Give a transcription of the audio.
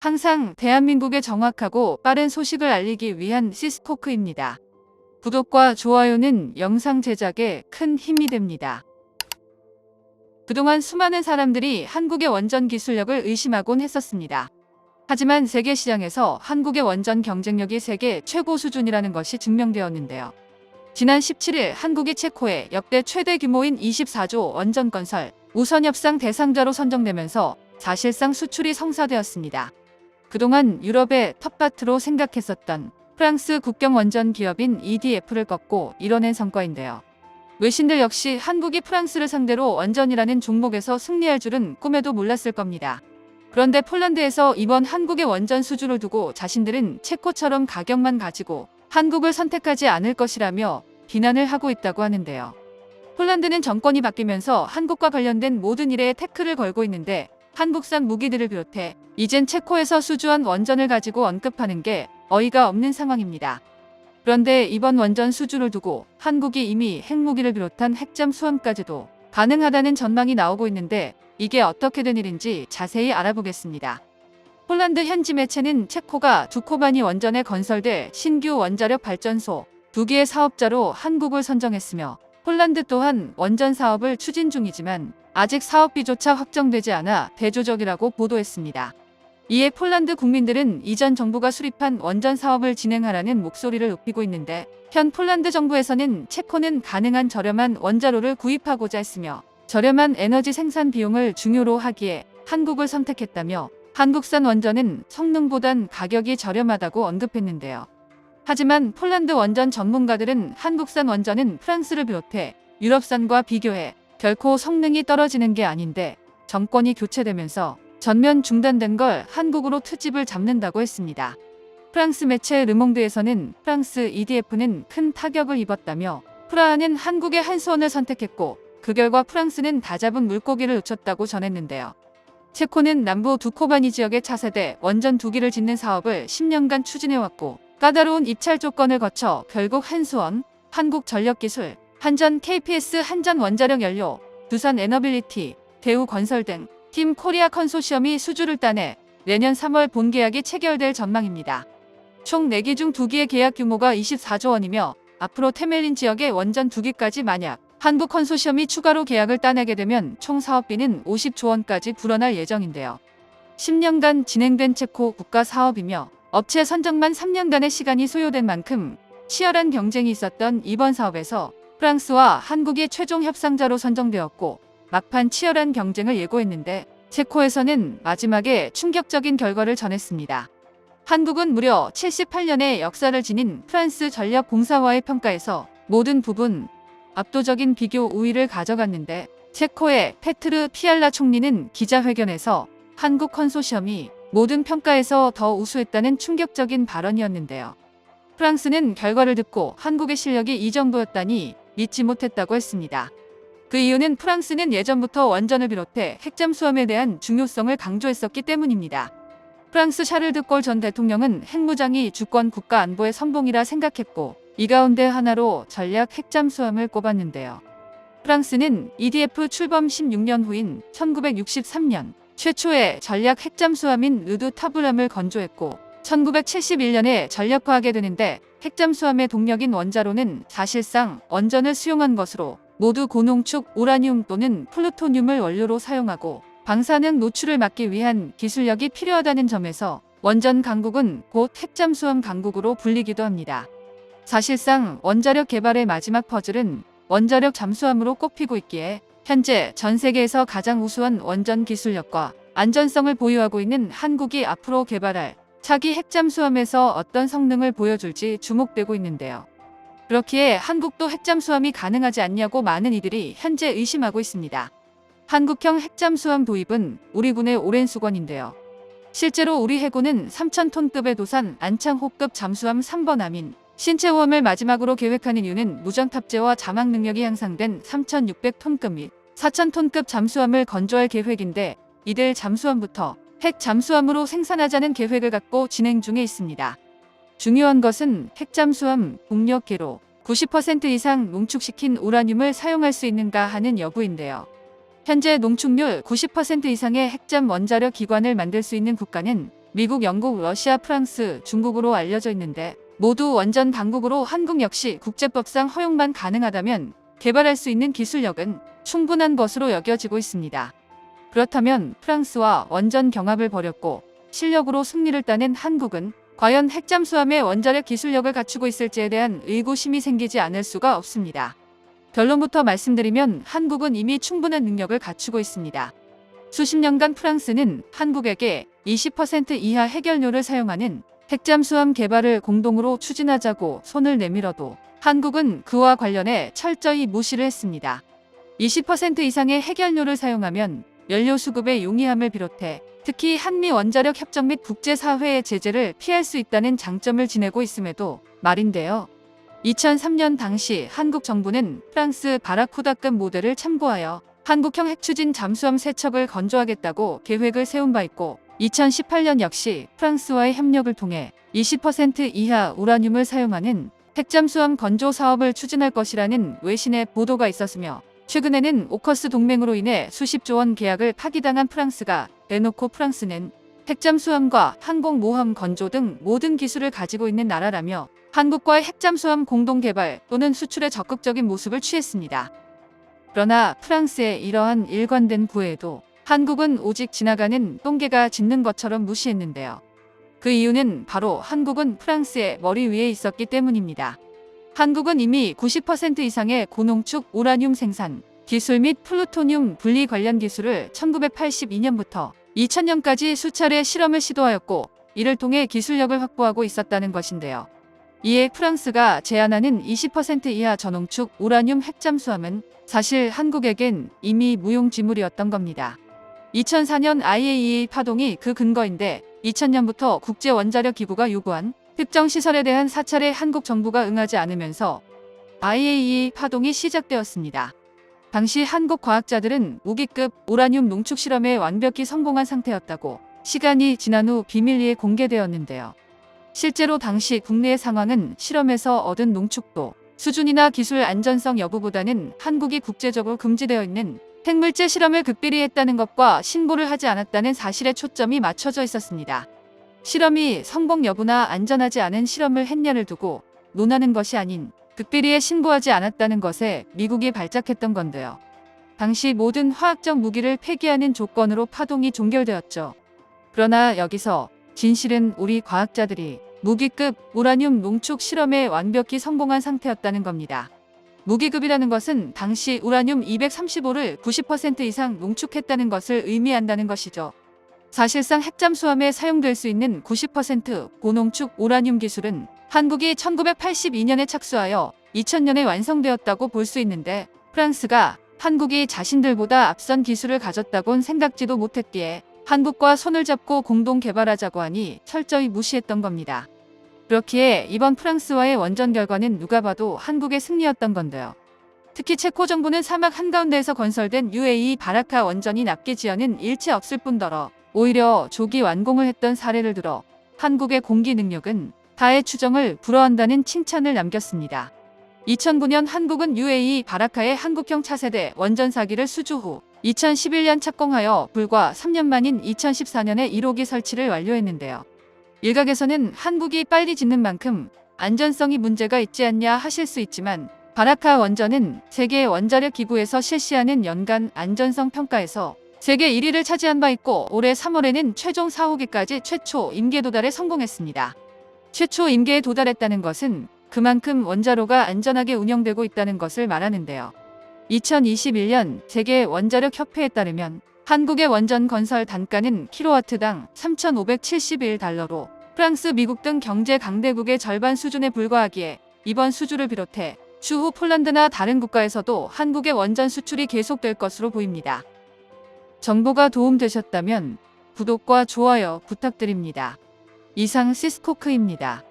항상 대한민국에 정확하고 빠른 소식을 알리기 위한 시스코크입니다. 구독과 좋아요는 영상 제작에 큰 힘이 됩니다. 그동안 수많은 사람들이 한국의 원전 기술력을 의심하곤 했었습니다. 하지만 세계 시장에서 한국의 원전 경쟁력이 세계 최고 수준이라는 것이 증명되었는데요. 지난 17일 한국이 체코에 역대 최대 규모인 24조 원전 건설 우선 협상 대상자로 선정되면서 사실상 수출이 성사되었습니다. 그동안 유럽의 텃밭으로 생각했었던 프랑스 국경 원전 기업인 EDF를 꺾고 이뤄낸 성과인데요. 외신들 역시 한국이 프랑스를 상대로 원전이라는 종목에서 승리할 줄은 꿈에도 몰랐을 겁니다. 그런데 폴란드에서 이번 한국의 원전 수주를 두고 자신들은 체코처럼 가격만 가지고 한국을 선택하지 않을 것이라며 비난을 하고 있다고 하는데요. 폴란드는 정권이 바뀌면서 한국과 관련된 모든 일에 태클을 걸고 있는데 한국산 무기들을 비롯해 이젠 체코에서 수주한 원전을 가지고 언급하는 게 어이가 없는 상황입니다. 그런데 이번 원전 수주를 두고 한국이 이미 핵무기를 비롯한 핵잠수함까지도 가능하다는 전망이 나오고 있는데 이게 어떻게 된 일인지 자세히 알아보겠습니다. 폴란드 현지 매체는 체코가 두코바니 원전에 건설될 신규 원자력 발전소 2개의 사업자로 한국을 선정했으며 폴란드 또한 원전 사업을 추진 중이지만 아직 사업비조차 확정되지 않아 대조적이라고 보도했습니다. 이에 폴란드 국민들은 이전 정부가 수립한 원전 사업을 진행하라는 목소리를 높이고 있는데 현 폴란드 정부에서는 체코는 가능한 저렴한 원자로를 구입하고자 했으며 저렴한 에너지 생산 비용을 중요로 하기에 한국을 선택했다며 한국산 원전은 성능보단 가격이 저렴하다고 언급했는데요. 하지만 폴란드 원전 전문가들은 한국산 원전은 프랑스를 비롯해 유럽산과 비교해 결코 성능이 떨어지는 게 아닌데 정권이 교체되면서 전면 중단된 걸 한국으로 트집을 잡는다고 했습니다. 프랑스 매체 르몽드에서는 프랑스 EDF는 큰 타격을 입었다며 프라하는 한국의 한수원을 선택했고 그 결과 프랑스는 다잡은 물고기를 놓쳤다고 전했는데요. 체코는 남부 두코바니 지역의 차세대 원전 2기를 짓는 사업을 10년간 추진해왔고 까다로운 입찰 조건을 거쳐 결국 한수원, 한국전력기술, 한전 KPS 한전 원자력 연료, 두산 에너빌리티, 대우건설 등 팀 코리아 컨소시엄이 수주를 따내 내년 3월 본계약이 체결될 전망입니다. 총 4기 중 2기의 계약 규모가 24조 원이며 앞으로 테멜린 지역의 원전 2기까지 만약 한국 컨소시엄이 추가로 계약을 따내게 되면 총 사업비는 50조 원까지 불어날 예정인데요. 10년간 진행된 체코 국가 사업이며 업체 선정만 3년간의 시간이 소요된 만큼 치열한 경쟁이 있었던 이번 사업에서 프랑스와 한국이 최종 협상자로 선정되었고 막판 치열한 경쟁을 예고했는데 체코에서는 마지막에 충격적인 결과를 전했습니다. 한국은 무려 78년의 역사를 지닌 프랑스 전력공사와의 평가에서 모든 부분 압도적인 비교 우위를 가져갔는데 체코의 페트르 피알라 총리는 기자회견에서 한국 컨소시엄이 모든 평가에서 더 우수했다는 충격적인 발언이었는데요. 프랑스는 결과를 듣고 한국의 실력이 이 정도였다니 믿지 못했다고 했습니다. 그 이유는 프랑스는 예전부터 원전을 비롯해 핵잠수함에 대한 중요성을 강조했었기 때문입니다. 프랑스 샤를 드골 전 대통령은 핵무장이 주권 국가 안보의 선봉이라 생각했고 이 가운데 하나로 전략 핵잠수함을 꼽았는데요. 프랑스는 EDF 출범 16년 후인 1963년 최초의 전략 핵잠수함인 르드 타블함을 건조했고 1971년에 전력화하게 되는데 핵잠수함의 동력인 원자로는 사실상 원전을 수용한 것으로 모두 고농축 우라늄 또는 플루토늄을 원료로 사용하고 방사능 노출을 막기 위한 기술력이 필요하다는 점에서 원전 강국은 곧 핵잠수함 강국으로 불리기도 합니다. 사실상 원자력 개발의 마지막 퍼즐은 원자력 잠수함으로 꼽히고 있기에 현재 전 세계에서 가장 우수한 원전 기술력과 안전성을 보유하고 있는 한국이 앞으로 개발할 차기 핵잠수함에서 어떤 성능을 보여줄지 주목되고 있는데요. 그렇기에 한국도 핵잠수함이 가능하지 않냐고 많은 이들이 현재 의심하고 있습니다. 한국형 핵잠수함 도입은 우리 군의 오랜 수건인데요. 실제로 우리 해군은 3,000톤급의 도산 안창호급 잠수함 3번 아민 신체호함을 마지막으로 계획하는 이유는 무장 탑재와 자막 능력이 향상된 3,600톤급 및 4,000톤급 잠수함을 건조할 계획인데 이들 잠수함부터 핵 잠수함으로 생산하자는 계획을 갖고 진행 중에 있습니다. 중요한 것은 핵잠수함 동력계로 90% 이상 농축시킨 우라늄을 사용할 수 있는가 하는 여부인데요. 현재 농축률 90% 이상의 핵잠 원자력 기관을 만들 수 있는 국가는 미국, 영국, 러시아, 프랑스, 중국으로 알려져 있는데 모두 원전 강국으로 한국 역시 국제법상 허용만 가능하다면 개발할 수 있는 기술력은 충분한 것으로 여겨지고 있습니다. 그렇다면 프랑스와 원전 경합을 벌였고 실력으로 승리를 따낸 한국은 과연 핵잠수함의 원자력 기술력을 갖추고 있을지에 대한 의구심이 생기지 않을 수가 없습니다. 결론부터 말씀드리면 한국은 이미 충분한 능력을 갖추고 있습니다. 수십 년간 프랑스는 한국에게 20% 이하 핵연료를 사용하는 핵잠수함 개발을 공동으로 추진하자고 손을 내밀어도 한국은 그와 관련해 철저히 무시를 했습니다. 20% 이상의 핵연료를 사용하면 연료 수급의 용이함을 비롯해 특히 한미 원자력 협정 및 국제사회의 제재를 피할 수 있다는 장점을 지내고 있음에도 말인데요. 2003년 당시 한국 정부는 프랑스 바라쿠다급 모델을 참고하여 한국형 핵추진 잠수함 3척을 건조하겠다고 계획을 세운 바 있고 2018년 역시 프랑스와의 협력을 통해 20% 이하 우라늄을 사용하는 핵잠수함 건조 사업을 추진할 것이라는 외신의 보도가 있었으며 최근에는 오커스 동맹으로 인해 수십조 원 계약을 파기당한 프랑스가 대놓고 프랑스는 핵잠수함과 항공모함 건조 등 모든 기술을 가지고 있는 나라라며 한국과의 핵잠수함 공동 개발 또는 수출에 적극적인 모습을 취했습니다. 그러나 프랑스의 이러한 일관된 구애에도 한국은 오직 지나가는 똥개가 짖는 것처럼 무시했는데요. 그 이유는 바로 한국은 프랑스의 머리 위에 있었기 때문입니다. 한국은 이미 90% 이상의 고농축 우라늄 생산, 기술 및 플루토늄 분리 관련 기술을 1982년부터 2000년까지 수차례 실험을 시도하였고 이를 통해 기술력을 확보하고 있었다는 것인데요. 이에 프랑스가 제안하는 20% 이하 저농축 우라늄 핵잠수함은 사실 한국에겐 이미 무용지물이었던 겁니다. 2004년 IAEA 파동이 그 근거인데 2000년부터 국제원자력기구가 요구한 특정 시설에 대한 사찰에 한국 정부가 응하지 않으면서 IAEA 파동이 시작되었습니다. 당시 한국 과학자들은 무기급 우라늄 농축 실험에 완벽히 성공한 상태였다고 시간이 지난 후 비밀리에 공개되었는데요. 실제로 당시 국내의 상황은 실험에서 얻은 농축도, 수준이나 기술 안전성 여부보다는 한국이 국제적으로 금지되어 있는 핵물질 실험을 극비리 했다는 것과 신고를 하지 않았다는 사실에 초점이 맞춰져 있었습니다. 실험이 성공 여부나 안전하지 않은 실험을 했냐를 두고 논하는 것이 아닌 극비리에 신고하지 않았다는 것에 미국이 발작했던 건데요. 당시 모든 화학적 무기를 폐기하는 조건으로 파동이 종결되었죠. 그러나 여기서 진실은 우리 과학자들이 무기급 우라늄 농축 실험에 완벽히 성공한 상태였다는 겁니다. 무기급이라는 것은 당시 우라늄 235를 90% 이상 농축했다는 것을 의미한다는 것이죠. 사실상 핵잠수함에 사용될 수 있는 90% 고농축 우라늄 기술은 한국이 1982년에 착수하여 2000년에 완성되었다고 볼 수 있는데 프랑스가 한국이 자신들보다 앞선 기술을 가졌다곤 생각지도 못했기에 한국과 손을 잡고 공동 개발하자고 하니 철저히 무시했던 겁니다. 그렇기에 이번 프랑스와의 원전 결과는 누가 봐도 한국의 승리였던 건데요. 특히 체코 정부는 사막 한가운데에서 건설된 UAE 바라카 원전이 납기 지연은 일체 없을 뿐더러 오히려 조기 완공을 했던 사례를 들어 한국의 공기 능력은 타의 추정을 불허한다는 칭찬을 남겼습니다. 2009년 한국은 UAE 바라카의 한국형 차세대 원전 4기를 수주 후 2011년 착공하여 불과 3년 만인 2014년에 1호기 설치를 완료했는데요. 일각에서는 한국이 빨리 짓는 만큼 안전성이 문제가 있지 않냐 하실 수 있지만 바라카 원전은 세계 원자력 기구에서 실시하는 연간 안전성 평가에서 세계 1위를 차지한 바 있고 올해 3월에는 최종 4호기까지 최초 임계 도달에 성공했습니다. 최초 임계에 도달했다는 것은 그만큼 원자로가 안전하게 운영되고 있다는 것을 말하는데요. 2021년 세계 원자력 협회에 따르면 한국의 원전 건설 단가는 킬로와트당 3,571달러로 프랑스, 미국 등 경제 강대국의 절반 수준에 불과하기에 이번 수주를 비롯해 추후 폴란드나 다른 국가에서도 한국의 원전 수출이 계속될 것으로 보입니다. 정보가 도움되셨다면 구독과 좋아요 부탁드립니다. 이상 시스코크입니다.